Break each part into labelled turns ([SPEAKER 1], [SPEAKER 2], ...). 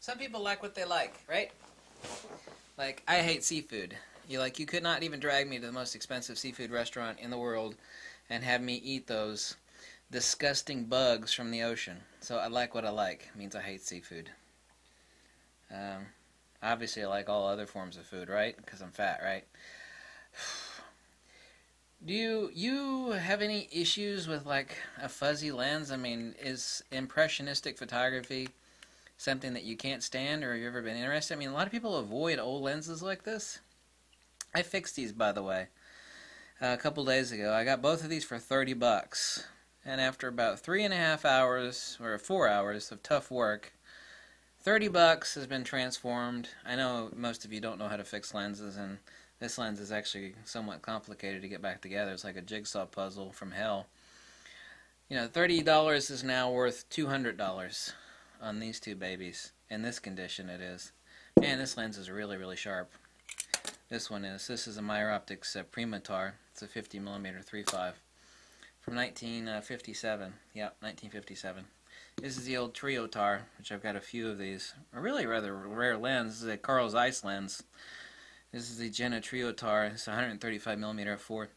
[SPEAKER 1] Some people like what they like, right? Like, I hate seafood. You could not even drag me to the most expensive seafood restaurant in the world and have me eat those disgusting bugs from the ocean. So I like what I like. It means I hate seafood. Obviously, I like all other forms of food, right? Because I'm fat, right? Do you have any issues with, like, a fuzzy lens? I mean, is impressionistic photography something that you can't stand, or have you ever been interested? I mean, a lot of people avoid old lenses like this. I fixed these, by the way, a couple days ago. I got both of these for $30, and after about 3.5 hours, or 4 hours of tough work, $30 has been transformed. I know most of you don't know how to fix lenses, and this lens is actually somewhat complicated to get back together. It's like a jigsaw puzzle from hell. You know, $30 is now worth $200 on these two babies. In this condition it is. Man, this lens is really, really sharp. This one is. This is a Meyer Optics Primatar. It's a 50mm 3.5 from 1957. Yep, 1957. This is the old Triotar, which I've got a few of these. A really rather rare lens. This is a Carl Zeiss lens. This is the Jenna Triotar. It's 135mm f4.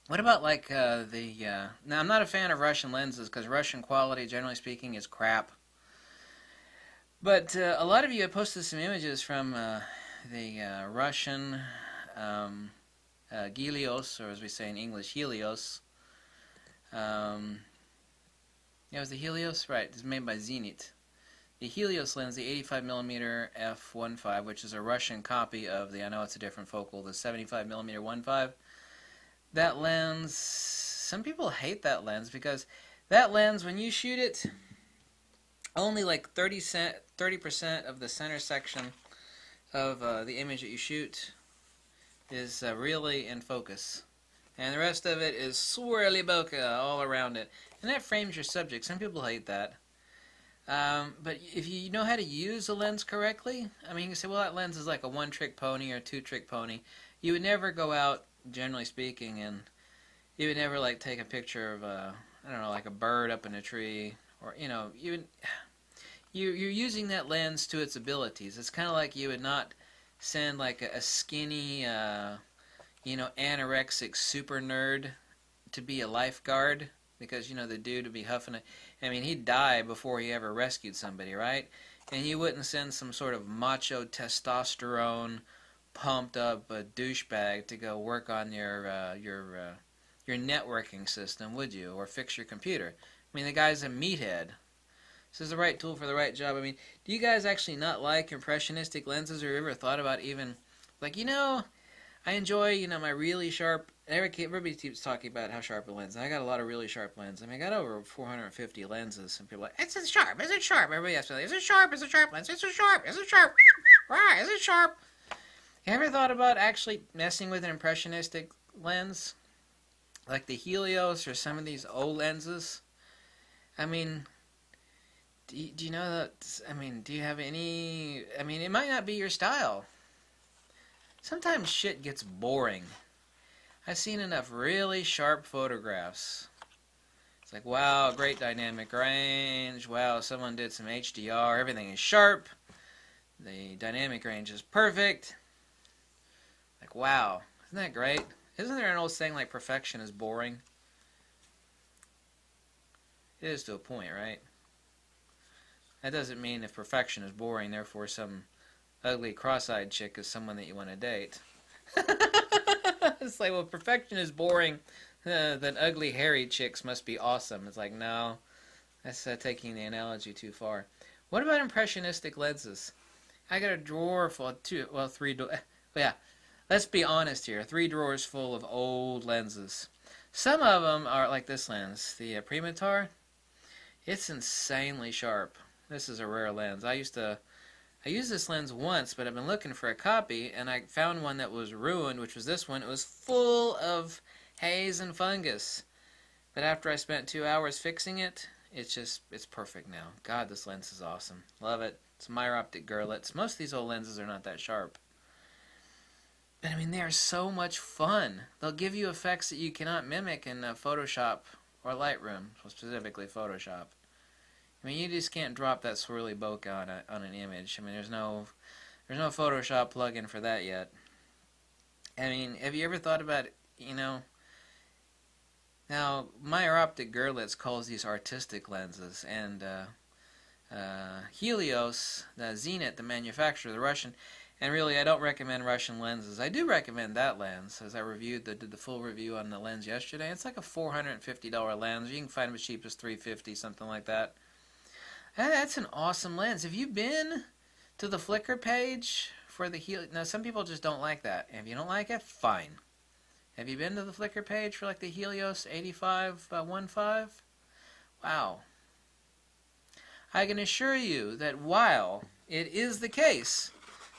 [SPEAKER 1] What about like now I'm not a fan of Russian lenses because Russian quality, generally speaking, is crap. But a lot of you have posted some images from the Russian Helios, or as we say in English, Helios. Yeah, it was the Helios? Right, it's made by Zenit. The Helios lens, the 85mm f1.5, which is a Russian copy of the, I know it's a different focal, the 75mm 1.5. That lens, some people hate that lens because that lens, when you shoot it, only like 30% of the center section of the image that you shoot is really in focus. And the rest of it is swirly bokeh all around it. And that frames your subject. Some people hate that. But if you know how to use a lens correctly, I mean, you can say, well, that lens is like a one-trick pony or a two-trick pony. You would never go out, generally speaking, and you would never, like, take a picture of, I don't know, like a bird up in a tree, or, you know, you're using that lens to its abilities. It's kind of like you would not send, like, a skinny, you know, anorexic super nerd to be a lifeguard, because, you know, the dude would be huffing it. I mean, he'd die before he ever rescued somebody, right? And you wouldn't send some sort of macho testosterone pumped up douchebag to go work on your networking system, would you? Or fix your computer. I mean, the guy's a meathead. This is the right tool for the right job. I mean, do you guys actually not like impressionistic lenses, or have you ever thought about even, like, you know, I enjoy, you know, my really sharp, everybody keeps talking about how sharp a lens, and I got a lot of really sharp lenses. I mean, I got over 450 lenses, and people are like, is it sharp? Is it sharp? Everybody asks me, like, is it sharp? Is it sharp lens? Is it sharp? Is it sharp? Right, is it sharp? You ever thought about actually messing with an impressionistic lens? Like the Helios or some of these old lenses? I mean, do you know that, I mean, do you have any, I mean, it might not be your style. Sometimes shit gets boring. I've seen enough really sharp photographs. It's like, wow, great dynamic range. Wow, someone did some HDR. Everything is sharp. The dynamic range is perfect. Like, wow, isn't that great? Isn't there an old saying like perfection is boring? It is to a point, right? That doesn't mean if perfection is boring, therefore some ugly cross-eyed chick is someone that you want to date. It's like, well, perfection is boring, then ugly hairy chicks must be awesome. It's like, no, that's taking the analogy too far. What about impressionistic lenses? I got a drawer full of yeah, let's be honest here, 3 drawers full of old lenses. Some of them are like this lens, the Primatar. It's insanely sharp. This is a rare lens. I used this lens once, but I've been looking for a copy, and I found one that was ruined, which was this one. It was full of haze and fungus. But after I spent 2 hours fixing it, it's perfect now. God, this lens is awesome. Love it. It's Meyer Optic Gurlitz. Most of these old lenses are not that sharp. But, I mean, they are so much fun. They'll give you effects that you cannot mimic in Photoshop or Lightroom, specifically Photoshop. I mean, you just can't drop that swirly bokeh on an image. I mean, there's no Photoshop plugin for that yet. I mean, have you ever thought about, now Meyer Optic Görlitz calls these artistic lenses, and Helios, the Zenit, the manufacturer, the Russian, and really I don't recommend Russian lenses. I do recommend that lens, as I did the full review on the lens yesterday. It's like a $450 lens. You can find them as cheap as $350, something like that. That's an awesome lens. Have you been to the Flickr page for the Helios? Now, some people just don't like that. If you don't like it, fine. Have you been to the Flickr page for like the Helios 85-15? Wow. I can assure you that while it is the case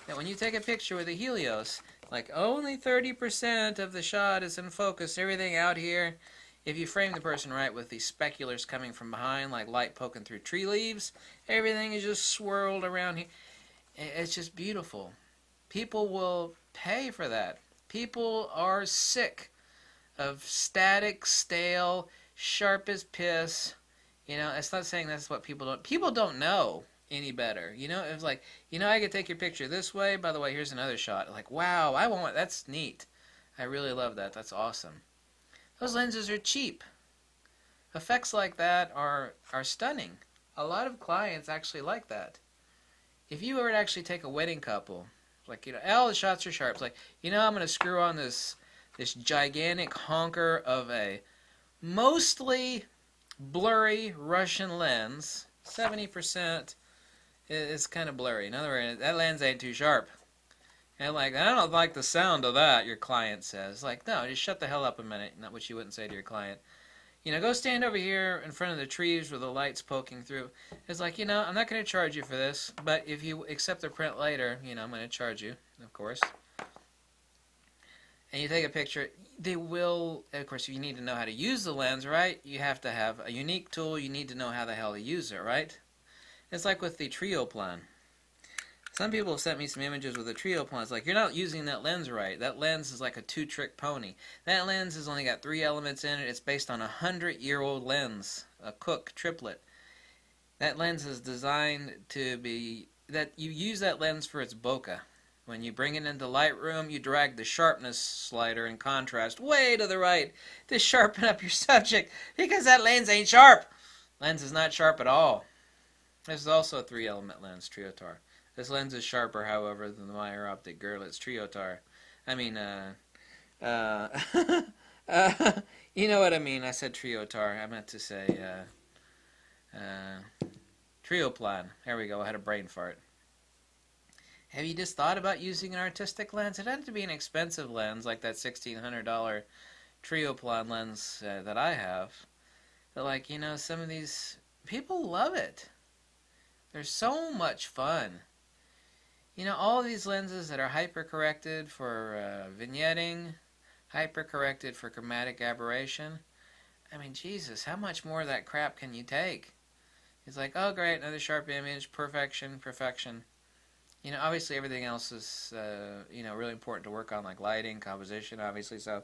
[SPEAKER 1] that when you take a picture with a Helios, like only 30% of the shot is in focus, everything out here, if you frame the person right with these speculars coming from behind, like light poking through tree leaves, everything is just swirled around here. It's just beautiful. People will pay for that. People are sick of static, stale, sharp as piss. It's not saying that's what people don't know any better. It's like, I could take your picture this way. By the way, here's another shot. Like, wow, that's neat. I really love that. That's awesome. Those lenses are cheap. Effects like that are stunning. A lot of clients actually like that. If you were to actually take a wedding couple, like, all the shots are sharp. It's like, I'm going to screw on this gigantic honker of a mostly blurry Russian lens. 70% is kind of blurry. In other words, that lens ain't too sharp. And like, I don't like the sound of that, your client says. Like, no, just shut the hell up a minute. Not what you wouldn't say to your client. Go stand over here in front of the trees where the light's poking through. It's like, I'm not going to charge you for this, but if you accept the print later, I'm going to charge you, of course. And you take a picture, they will, of course, you need to know how to use the lens, right? You have to have a unique tool. You need to know how the hell to use it, right? It's like with the trio plan. Some people have sent me some images with a trio plan. It's like, you're not using that lens right. That lens is like a two-trick pony. That lens has only got 3 elements in it. It's based on a 100-year-old lens, a Cook triplet. That lens is designed to be, that you use that lens for its bokeh. When you bring it into Lightroom, you drag the sharpness slider and contrast way to the right to sharpen up your subject, because that lens ain't sharp. Lens is not sharp at all. This is also a 3-element lens, Triotar. This lens is sharper, however, than the Meyer Optic Görlitz Triotar. I mean, you know what I mean. I said Triotar. I meant to say Trioplan. There we go. I had a brain fart. Have you just thought about using an artistic lens? It doesn't have to be an expensive lens like that $1,600 Trioplan lens that I have. But like, some of these people love it. They're so much fun. All of these lenses that are hyper-corrected for vignetting, hyper-corrected for chromatic aberration. I mean, Jesus, how much more of that crap can you take? It's like, oh, great, another sharp image, perfection, perfection. Obviously everything else is, really important to work on, like lighting, composition, obviously, so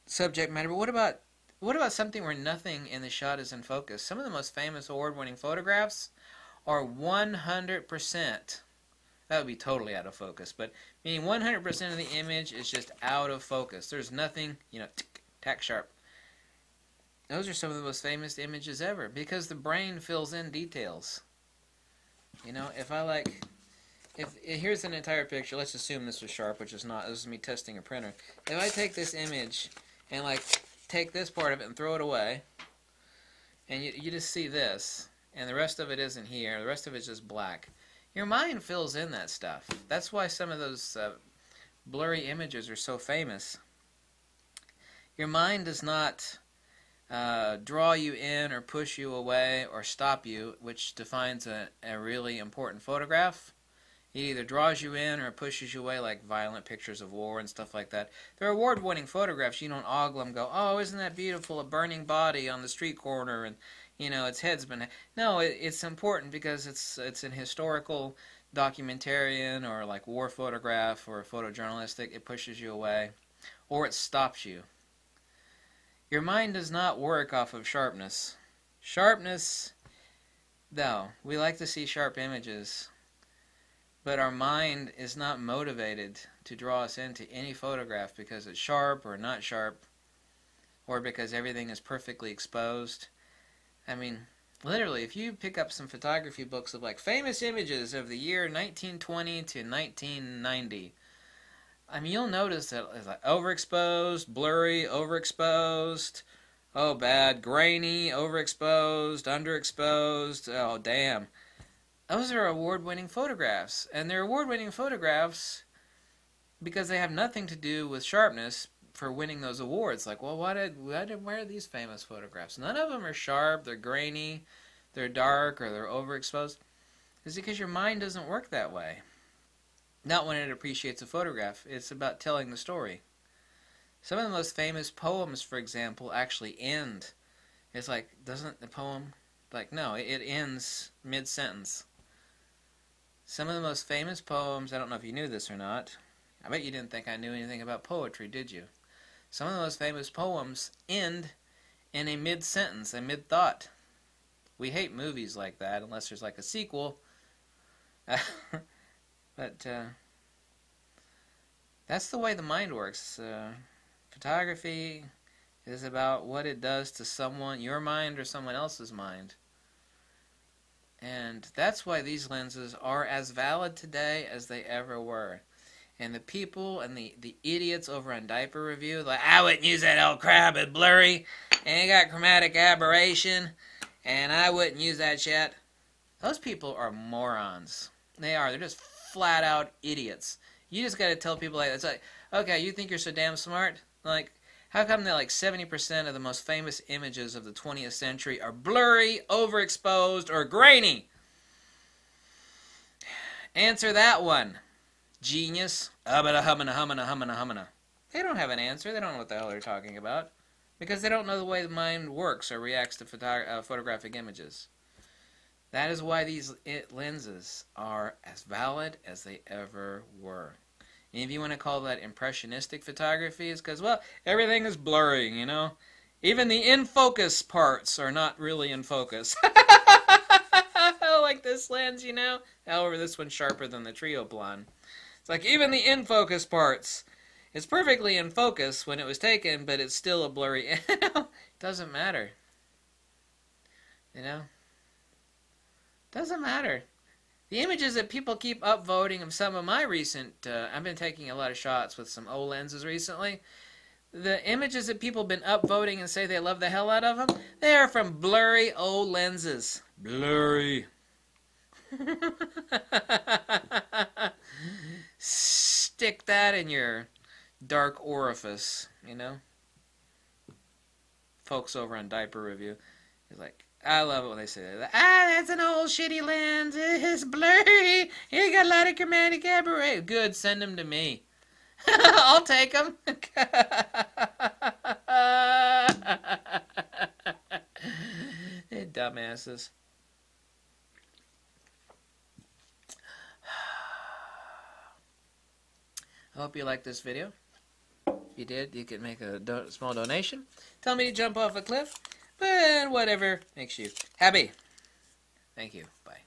[SPEAKER 1] subject matter. But what about something where nothing in the shot is in focus? Some of the most famous award-winning photographs are 100%. That would be totally out of focus, but meaning 100% of the image is just out of focus. There's nothing, tack sharp. Those are some of the most famous images ever because the brain fills in details. If here's an entire picture. Let's assume this was sharp, which is not. This is me testing a printer. If I take this image and take this part of it and throw it away, and you just see this, and the rest of it isn't here. The rest of it's just black. Your mind fills in that stuff. That's why some of those blurry images are so famous. Your mind does not draw you in or push you away or stop you, which defines a really important photograph. It either draws you in or pushes you away, like violent pictures of war and stuff like that. They're award-winning photographs. You don't ogle them, go, oh, isn't that beautiful, a burning body on the street corner, and its head's been... No, it's important because it's an historical documentarian or like war photograph or photojournalistic. It pushes you away or it stops you. Your mind does not work off of sharpness. Sharpness No, we like to see sharp images, but our mind is not motivated to draw us into any photograph because it's sharp or not sharp, or because everything is perfectly exposed. I mean, literally, if you pick up some photography books of like famous images of the year 1920 to 1990, I mean, you'll notice that it's like overexposed, blurry, overexposed, oh bad, grainy, overexposed, underexposed, oh damn. Those are award-winning photographs, and they're award-winning photographs because they have nothing to do with sharpness for winning those awards. Like, well, why are these famous photographs? None of them are sharp, they're grainy, they're dark, or they're overexposed. It's because your mind doesn't work that way. Not when it appreciates a photograph. It's about telling the story. Some of the most famous poems, for example, actually end. It's like, doesn't the poem... Like, no, it ends mid-sentence. Some of the most famous poems, I don't know if you knew this or not. I bet you didn't think I knew anything about poetry, did you? Some of the most famous poems end in a mid-sentence, a mid-thought. We hate movies like that, unless there's like a sequel. But that's the way the mind works. Photography is about what it does to someone, your mind or someone else's mind. And that's why these lenses are as valid today as they ever were. And the people and the idiots over on Diaper Review, like, I wouldn't use that old crap, it's blurry, and it got chromatic aberration, and I wouldn't use that shit. Those people are morons. They are. They're just flat out idiots. You just gotta tell people like that. It's like, okay, you think you're so damn smart? Like, how come that like 70% of the most famous images of the 20th century are blurry, overexposed, or grainy? Answer that one. Genius. Hummina. They don't have an answer. They don't know what the hell they're talking about. Because they don't know the way the mind works or reacts to photographic images. That is why these lenses are as valid as they ever were. And if you want to call that impressionistic photography, it's because, well, everything is blurry, you know? Even the in-focus parts are not really in focus. Like this lens, you know? However, this one's sharper than the trio blonde. It's like even the in-focus parts, it's perfectly in focus when it was taken, but it's still a blurry... It doesn't matter. You know? Doesn't matter. The images that people keep upvoting of some of my recent... I've been taking a lot of shots with some old lenses recently. The images that people have been upvoting and say they love the hell out of them, they are from blurry old lenses. Blurry. Stick that in your dark orifice, you know? Folks over on Diaper Review, it's like, I love it when they say that. That's an old shitty lens. It's blurry. It got a lot of chromatic aberration. Good, send them to me. I'll take them. They dumbasses. I hope you liked this video. If you did, you could make a small donation. Tell me to jump off a cliff. But whatever makes you happy. Thank you. Bye.